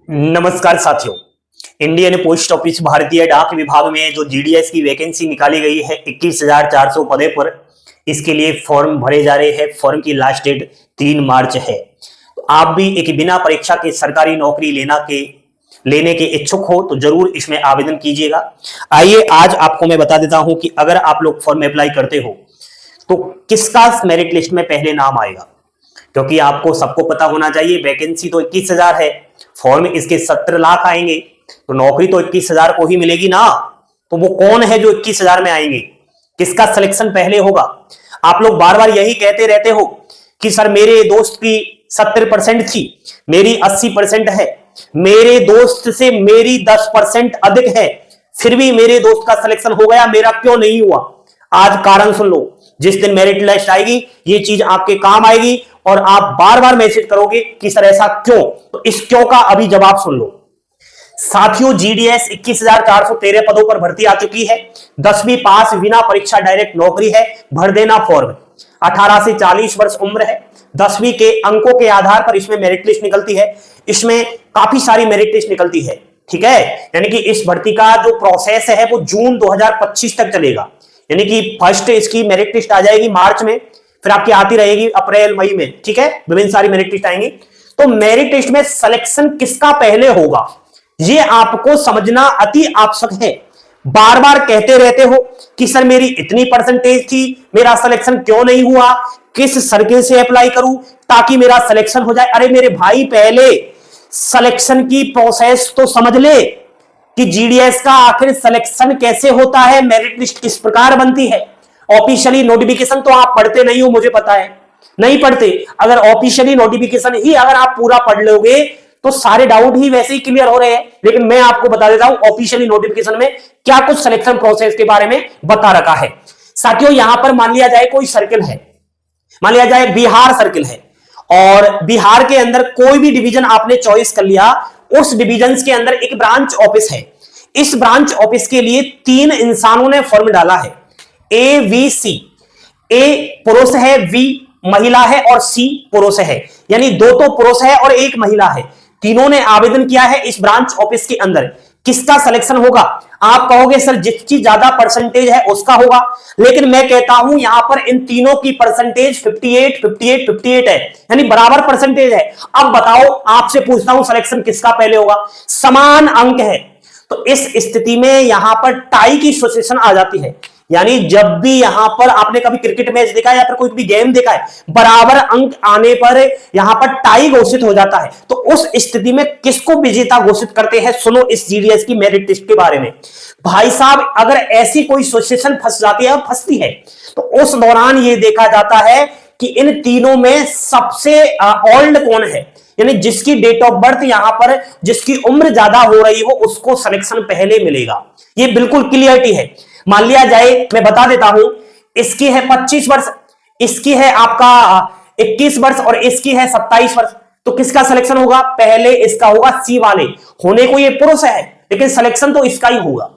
नमस्कार साथियों। Indian post office भारतीय डाक विभाग में जो जीडीएस की वैकेंसी निकाली गई है 21,400 पदे पर, इसके लिए फॉर्म भरे जा रहे हैं। फॉर्म की लास्ट डेट 3 मार्च है। तो आप भी एक बिना परीक्षा के सरकारी नौकरी लेने के इच्छुक हो तो जरूर इसमें आवेदन कीजिएगा। आइए आज आपको मैं बता देता हूं कि अगर आप लोग फॉर्म अप्लाई करते हो तो किसका मेरिट लिस्ट में पहले नाम आएगा, क्योंकि आपको सबको पता होना चाहिए वैकेंसी तो 21,000 है, फॉर्म इसके 17 लाख आएंगे, तो नौकरी तो 21,000 को ही मिलेगी ना। तो वो कौन है जो 21,000 में आएंगे, किसका सिलेक्शन पहले होगा। आप लोग बार बार यही कहते रहते हो कि सर मेरे दोस्त की 70% थी, मेरी 80% है, मेरे दोस्त से मेरी 10% अधिक है, फिर भी मेरे दोस्त का सिलेक्शन हो गया, मेरा क्यों नहीं हुआ। आज कारण सुन लो, जिस दिन मेरिट लिस्ट आएगी ये चीज आपके काम आएगी और आप बार बार मैसेज करोगे कि सर ऐसा क्यों। तो इस क्यों का अभी जवाब सुन लो। साथियों, जीडीएस 21,413 पदों पर भर्ती आ चुकी है। 10वीं पास बिना परीक्षा डायरेक्ट नौकरी है। भर देना फॉर्म। 18 से 40 वर्ष उम्र है। 10वीं के अंकों के आधार पर इसमें मेरिट लिस्ट निकलती है। इसमें काफी सारी मेरिट लिस्ट निकलती है, ठीक है। यानी कि इस भर्ती का जो प्रोसेस है वो जून 2025 तक चलेगा। यानी कि फर्स्ट इसकी मेरिट लिस्ट आ जाएगी मार्च में, फिर आपकी आती रहेगी अप्रैल मई में, ठीक है। विभिन्न सारी मेरिट लिस्ट आएंगी। तो मेरिट लिस्ट में सिलेक्शन किसका पहले होगा ये आपको समझना अति आवश्यक है। बार बार कहते रहते हो कि सर मेरी इतनी परसेंटेज थी, मेरा सिलेक्शन क्यों नहीं हुआ, किस सर्किल से अप्लाई करूं ताकि मेरा सिलेक्शन हो जाए। अरे मेरे भाई, पहले सिलेक्शन की प्रोसेस तो समझ ले कि जीडीएस का आखिर सिलेक्शन कैसे होता है, मेरिट लिस्ट किस प्रकार बनती है। ऑफिशियली नोटिफिकेशन तो आप पढ़ते नहीं हो, मुझे पता है, नहीं पढ़ते। अगर ऑफिशियली नोटिफिकेशन ही अगर आप पूरा पढ़ लोगे तो सारे डाउट ही वैसे ही क्लियर हो रहे हैं। लेकिन मैं आपको बता देता हूं ऑफिशियली नोटिफिकेशन में क्या कुछ सिलेक्शन प्रोसेस के बारे में बता रखा है। साथियों, यहां पर मान लिया जाए कोई सर्किल है, मान लिया जाए बिहार सर्किल है, और बिहार के अंदर कोई भी डिवीजन आपने चॉइस कर लिया, उस डिवीजन के अंदर एक ब्रांच ऑफिस है। इस ब्रांच ऑफिस के लिए 3 इंसानों ने फॉर्म डाला है, ए वी सी। ए पुरुष है, वी महिला है और सी पुरुष है। यानी 2 तो पुरुष है और 1 महिला है। तीनों ने आवेदन किया है इस ब्रांच ऑफिस के अंदर। किसका सिलेक्शन होगा? आप कहोगे सर जिसकी ज्यादा परसेंटेज है उसका होगा, लेकिन मैं कहता हूं यहां पर इन तीनों की परसेंटेज 58, 58, 58 है, यानी बराबर परसेंटेज है। अब बताओ, आपसे पूछता हूं सिलेक्शन किसका पहले होगा? समान अंक है तो इस स्थिति में यहां पर टाई की सिचुएशन आ जाती है। यानी जब भी यहां पर आपने कभी क्रिकेट मैच देखा है या फिर कोई भी गेम देखा है, बराबर अंक आने पर यहां पर टाई घोषित हो जाता है। तो उस स्थिति में किसको विजेता घोषित करते हैं? सुनो इस जीडीएस की मेरिट लिस्ट के बारे में। भाई साहब, अगर ऐसी कोई सिचुएशन फंस जाती है, फंसती है, तो उस दौरान यह देखा जाता है कि इन तीनों में सबसे ओल्ड कौन है, यानी जिसकी डेट ऑफ बर्थ यहां पर जिसकी उम्र ज्यादा हो रही हो उसको सिलेक्शन पहले मिलेगा। ये बिल्कुल क्लियरिटी है। मान लिया जाए, मैं बता देता हूं, इसकी है 25 वर्ष, इसकी है आपका 21 वर्ष और इसकी है 27 वर्ष। तो किसका सिलेक्शन होगा? पहले इसका होगा, सी वाले। होने को ये पुरुष है लेकिन सिलेक्शन तो इसका ही होगा।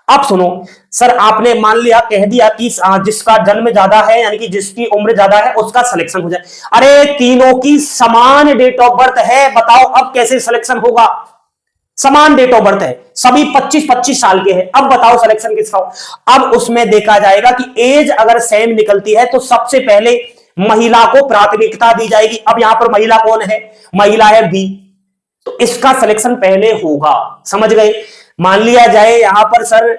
अब सुनो सर, आपने मान लिया कह दिया कि जिसका जन्म ज्यादा है यानी कि जिसकी उम्र ज्यादा है उसका सिलेक्शन हो जाए। अरे तीनों की समान डेट ऑफ बर्थ है, बताओ अब कैसे सिलेक्शन होगा? समान डेट ऑफ बर्थ है, सभी 25-25 साल के हैं। अब बताओ सिलेक्शन किसका हो? अब उसमें देखा जाएगा कि एज अगर सेम निकलती है तो सबसे पहले महिला को प्राथमिकता दी जाएगी। अब यहां पर महिला कौन है? महिला है बी, तो इसका सिलेक्शन पहले होगा। समझ गए? मान लिया जाए यहां पर सर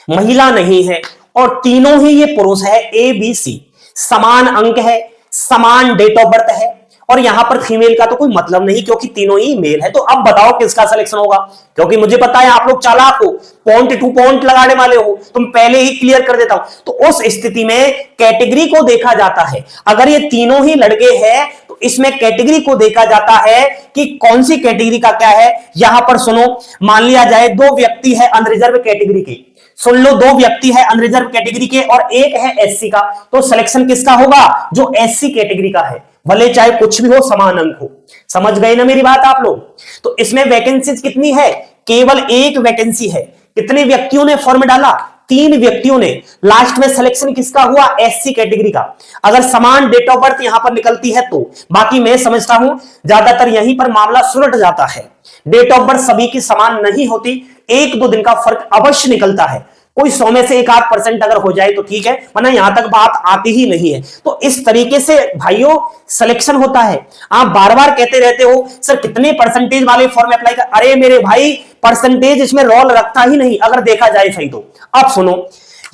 महिला नहीं है और तीनों ही ये पुरुष है, ए बी सी, समान अंक है, समान डेट ऑफ बर्थ है, और यहां पर फीमेल का तो कोई मतलब नहीं क्योंकि तीनों ही मेल है। तो अब बताओ किसका सिलेक्शन होगा? क्योंकि मुझे पता है आप लोग चालाक हो, पॉइंट टू पॉइंट लगाने वाले हो, तुम पहले ही क्लियर कर देता हूं। तो उस स्थिति में कैटेगरी को देखा जाता है। अगर ये तीनों ही लड़के हैं तो इसमें कैटेगरी को देखा जाता है कि कौन सी कैटेगरी का क्या है। यहां पर सुनो, मान लिया जाए 2 व्यक्ति है अनरिजर्व कैटेगरी के, सुन लो, 2 व्यक्ति है अनरिजर्व कैटेगरी के और 1 है एससी का। तो सिलेक्शन किसका होगा? जो एससी कैटेगरी का है, भले चाहे कुछ भी हो, समान अंक हो। समझ गए ना मेरी बात आप लोग? तो इसमें वैकेंसी कितनी है? केवल 1 वैकेंसी है। कितने व्यक्तियों ने फॉर्म डाला? 3 व्यक्तियों ने लास्ट में सिलेक्शन किसका हुआ, एससी कैटेगरी का। अगर समान डेट ऑफ बर्थ यहां पर निकलती है तो, बाकी मैं समझता हूं ज्यादातर यहीं पर मामला सुलझ जाता है। डेट ऑफ बर्थ सभी की समान नहीं होती, 1-2 दिन का फर्क अवश्य निकलता है। कोई 100 में से 1-8% अगर हो जाए तो ठीक है, वरना यहां तक बात आती ही नहीं है। तो इस तरीके से भाइयों सिलेक्शन होता है। आप बार बार कहते रहते हो सर कितने परसेंटेज वाले फॉर्म अप्लाई कर, अरे मेरे भाई परसेंटेज इसमें रोल रखता ही नहीं अगर देखा जाए सही तो। अब सुनो,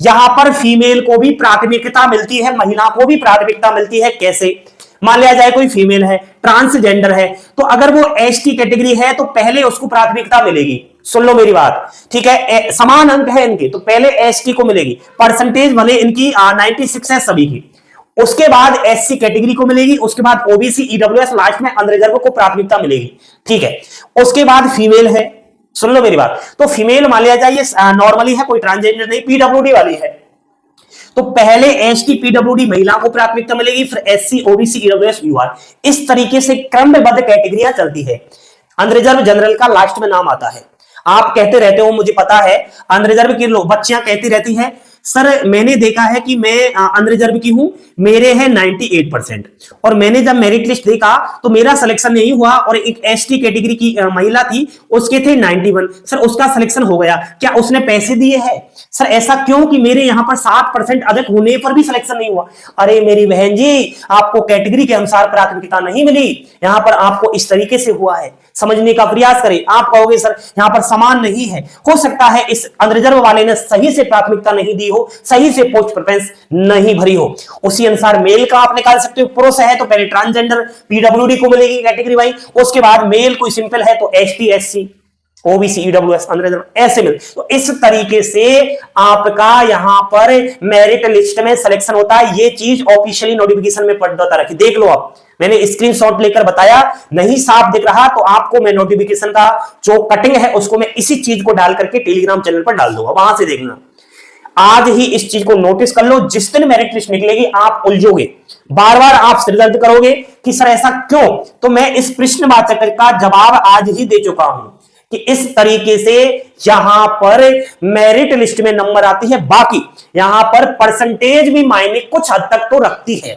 यहां पर फीमेल को भी प्राथमिकता मिलती है, महिला को भी प्राथमिकता मिलती है। कैसे? मान लिया जाए कोई फीमेल है, ट्रांसजेंडर है, तो अगर वो एसटी कैटेगरी है तो पहले उसको प्राथमिकता मिलेगी। सुन लो मेरी बात, ठीक है, समान अंक है इनके तो पहले एसटी को मिलेगी, परसेंटेज भले इनकी 96 है सभी की, उसके बाद एससी कैटेगरी को मिलेगी, उसके बाद ओबीसी ईडब्ल्यूएस, लास्ट में अनरिजर्व को प्राथमिकता मिलेगी। ठीक है, उसके बाद फीमेल है, सुन लो मेरी बात, तो फीमेल मान लिया जाए नॉर्मली है, कोई ट्रांसजेंडर नहीं, पीडब्ल्यूडी वाली है, तो पहले एसटी पीडब्ल्यूडी महिला को प्राथमिकता मिलेगी, फिर एससी ओबीसी ईडब्ल्यूएस यूआर। इस तरीके से क्रमबद्ध कैटेगरियां चलती है। अनरिजर्व जनरल का लास्ट में नाम आता है। आप कहते रहते हो, मुझे पता है, अनरिजर्व की बच्चियां कहती रहती हैं सर मैंने देखा है कि मैं अनरिजर्व की हूं, मेरे हैं 98%, और मैंने जब मेरिट लिस्ट देखा तो मेरा सिलेक्शन नहीं हुआ, और एक एसटी कैटेगरी की महिला थी उसके थे 91, सर उसका सिलेक्शन हो गया, क्या उसने पैसे दिए हैं? सर ऐसा क्यों कि मेरे यहां पर 7% अधिक होने पर भी सिलेक्शन नहीं हुआ? अरे मेरी बहन जी, आपको कैटेगरी के अनुसार प्राथमिकता नहीं मिली, यहां पर आपको इस तरीके से हुआ है। समझने का प्रयास करें। आप कहोगे सर यहां पर समान नहीं है, हो सकता है इस अनरिजर्व वाले ने सही से प्राथमिकता नहीं दी हो, सही से पोस्ट प्रेफरेंस नहीं भरी हो। उसी अनुसार मेल का आप निकाल सकते हो। पुरुष है तो पहले ट्रांसजेंडर पीडब्ल्यूडी को मिलेगी कैटेगरी वाइज, उसके बाद मेल कोई सिंपल है तो ST SC OBC EWS unreserve ऐसे मिल। तो इस तरीके से आपका यहां पर मेरिट लिस्ट में सिलेक्शन होता है। ये चीज ऑफिशियली नोटिफिकेशन में पढ़ता रखी, देख लो आप, मैंने स्क्रीनशॉट लेकर बताया, नहीं साफ दिख रहा तो आपको मैं नोटिफिकेशन का जो कटिंग है उसको मैं इसी चीज को डाल करके टेलीग्राम चैनल पर डाल दूंगा, वहां से देखना। आज ही इस चीज को नोटिस कर लो, जिस दिन मेरिट लिस्ट निकलेगी आप उलझोगे, बार बार आप सिर दर्द करोगे कि सर ऐसा क्यों। तो मैं इस प्रश्नवाचक का जवाब आज ही दे चुका हूं कि इस तरीके से यहां पर मेरिट लिस्ट में नंबर आती है। बाकी यहां पर परसेंटेज भी मायने कुछ हद तक तो रखती है,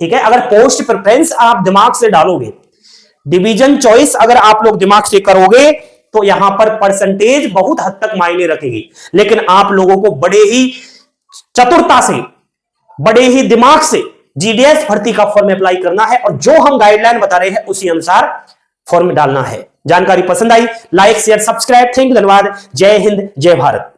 ठीक है। अगर पोस्ट प्रेफरेंस आप दिमाग से डालोगे, डिवीजन चॉइस अगर आप लोग दिमाग से करोगे तो यहां पर परसेंटेज बहुत हद तक मायने रखेगी। लेकिन आप लोगों को बड़े ही चतुरता से, बड़े ही दिमाग से जीडीएस भर्ती का फॉर्म अप्लाई करना है, और जो हम गाइडलाइन बता रहे हैं उसी अनुसार फॉर्म डालना है। जानकारी पसंद आई, like share subscribe. Thank you, धन्यवाद। जय हिंद, जय भारत।